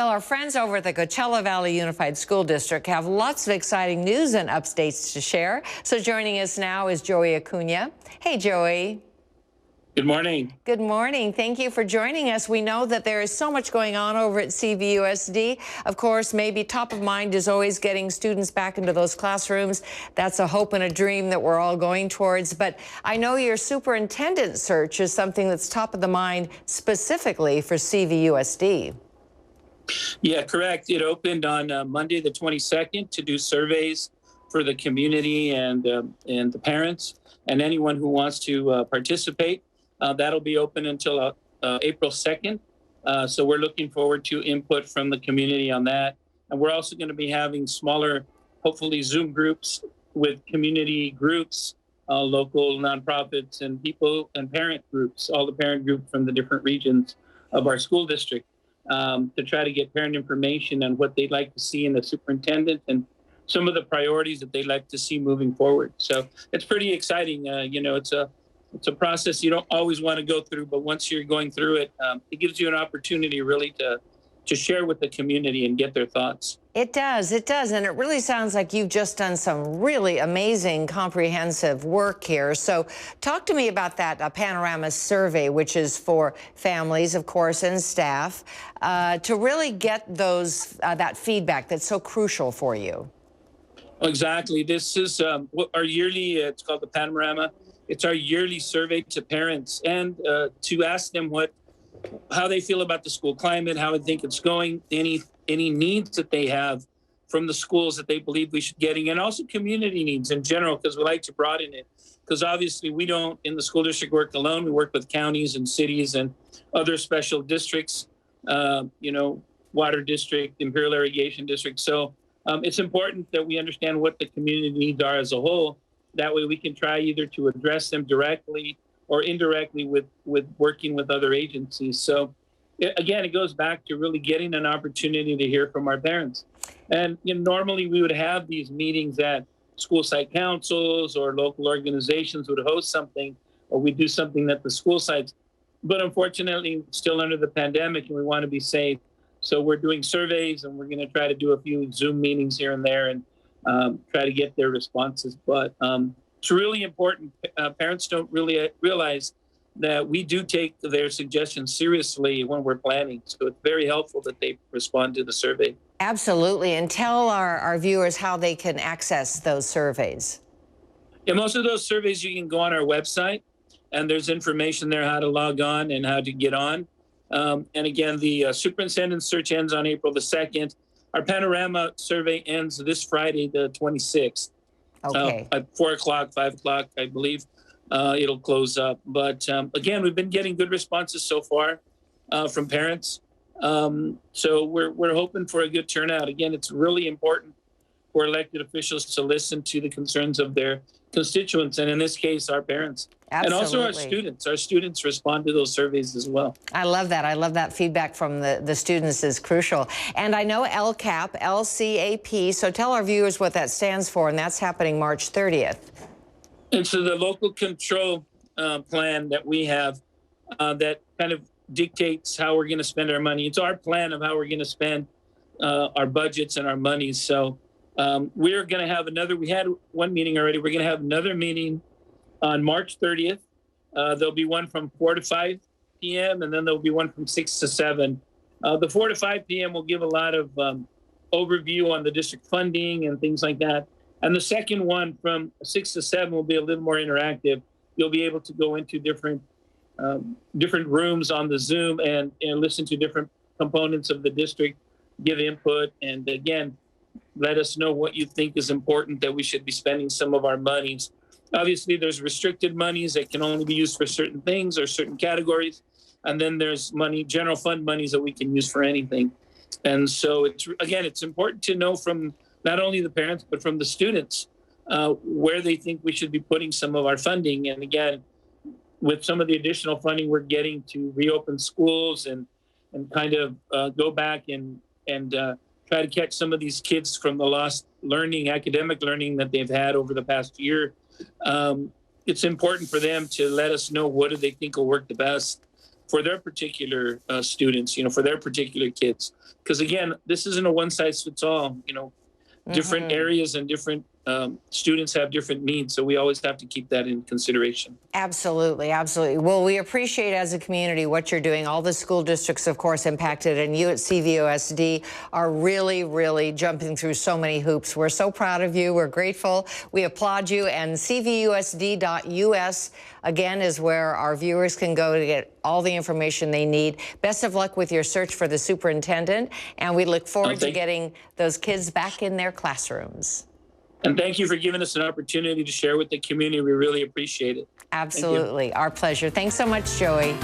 Well, our friends over at the Coachella Valley Unified School District have lots of exciting news and updates to share. So joining us now is Joey Acuna. Hey, Joey. Good morning. Good morning. Thank you for joining us. We know that there is so much going on over at CVUSD. Of course, maybe top of mind is always getting students back into those classrooms. That's a hope and a dream that we're all going towards. But I know your superintendent search is something that's top of the mind specifically for CVUSD. Yeah, correct. It opened on Monday the 22nd to do surveys for the community and the parents and anyone who wants to participate. That'll be open until April 2nd. So we're looking forward to input from the community on that. And we're also going to be having smaller, hopefully Zoom groups with community groups, local nonprofits and people and parent groups, all the parent groups from the different regions of our school district, to try to get parent information on what they'd like to see in the superintendent and some of the priorities that they'd like to see moving forward. So it's pretty exciting. It's a process you don't always want to go through, but once you're going through it, it gives you an opportunity really to share with the community and get their thoughts. It does, and it really sounds like you've just done some really amazing, comprehensive work here. So talk to me about that Panorama Survey, which is for families, of course, and staff, to really get those that feedback that's so crucial for you. Exactly. This is our yearly, it's called the Panorama. It's our yearly survey to parents and to ask them how they feel about the school climate, how they think it's going, any needs that they have from the schools that they believe we should be getting, and also community needs in general, because we like to broaden it. Because obviously we don't, in the school district, work alone. We work with counties and cities and other special districts, water district, Imperial Irrigation District. So it's important that we understand what the community needs are as a whole. That way we can try either to address them directly or indirectly with working with other agencies. So again, it goes back to really getting an opportunity to hear from our parents. And normally we would have these meetings at school site councils or local organizations would host something, or we do something at the school sites. But unfortunately, still under the pandemic, and we want to be safe. So we're doing surveys, and we're going to try to do a few Zoom meetings here and there and try to get their responses. But it's really important. Parents don't really realize that we do take their suggestions seriously when we're planning. So it's very helpful that they respond to the survey. Absolutely. And tell our viewers how they can access those surveys. Yeah, most of those surveys, you can go on our website, and there's information there how to log on and how to get on. And again, the superintendent search ends on April the 2nd. Our Panorama survey ends this Friday, the 26th. Okay. At 4 o'clock, 5 o'clock, I believe, it'll close up. But again, we've been getting good responses so far from parents. So we're hoping for a good turnout. Again, it's really important for elected officials to listen to the concerns of their constituents, and in this case, our parents. Absolutely. And also our students. Our students respond to those surveys as well. I love that. I love that feedback from the students is crucial. And I know LCAP, LCAP, so tell our viewers what that stands for, and that's happening March 30th. And so the local control plan that we have that kind of dictates how we're going to spend our money. It's our plan of how we're going to spend our budgets and our money. So we're going to have we had one meeting already. We're going to have another meeting on March 30th. There'll be one from 4 to 5 p.m. and then there'll be one from 6 to 7. The 4 to 5 p.m. will give a lot of overview on the district funding and things like that. And the second one from 6 to 7 will be a little more interactive. You'll be able to go into different rooms on the Zoom and listen to different components of the district, give input, and again, let us know what you think is important that we should be spending some of our monies. Obviously, there's restricted monies that can only be used for certain things or certain categories. And then there's general fund monies that we can use for anything. And so it's important to know from not only the parents, but from the students, where they think we should be putting some of our funding. And again, with some of the additional funding we're getting to reopen schools and kind of go back and try to catch some of these kids from the lost academic learning that they've had over the past year. It's important for them to let us know what do they think will work the best for their particular students, for their particular kids. Because again, this isn't a one size fits all. Different areas and different students have different needs, so we always have to keep that in consideration. Absolutely, absolutely. Well, we appreciate as a community what you're doing. All the school districts, of course, impacted, and you at CVUSD are really, really jumping through so many hoops. We're so proud of you. We're grateful. We applaud you. And CVUSD.us, again, is where our viewers can go to get all the information they need. Best of luck with your search for the superintendent, and we look forward to getting those kids back in their classrooms. And thank you for giving us an opportunity to share with the community. We really appreciate it. Absolutely. Our pleasure. Thanks so much, Joey.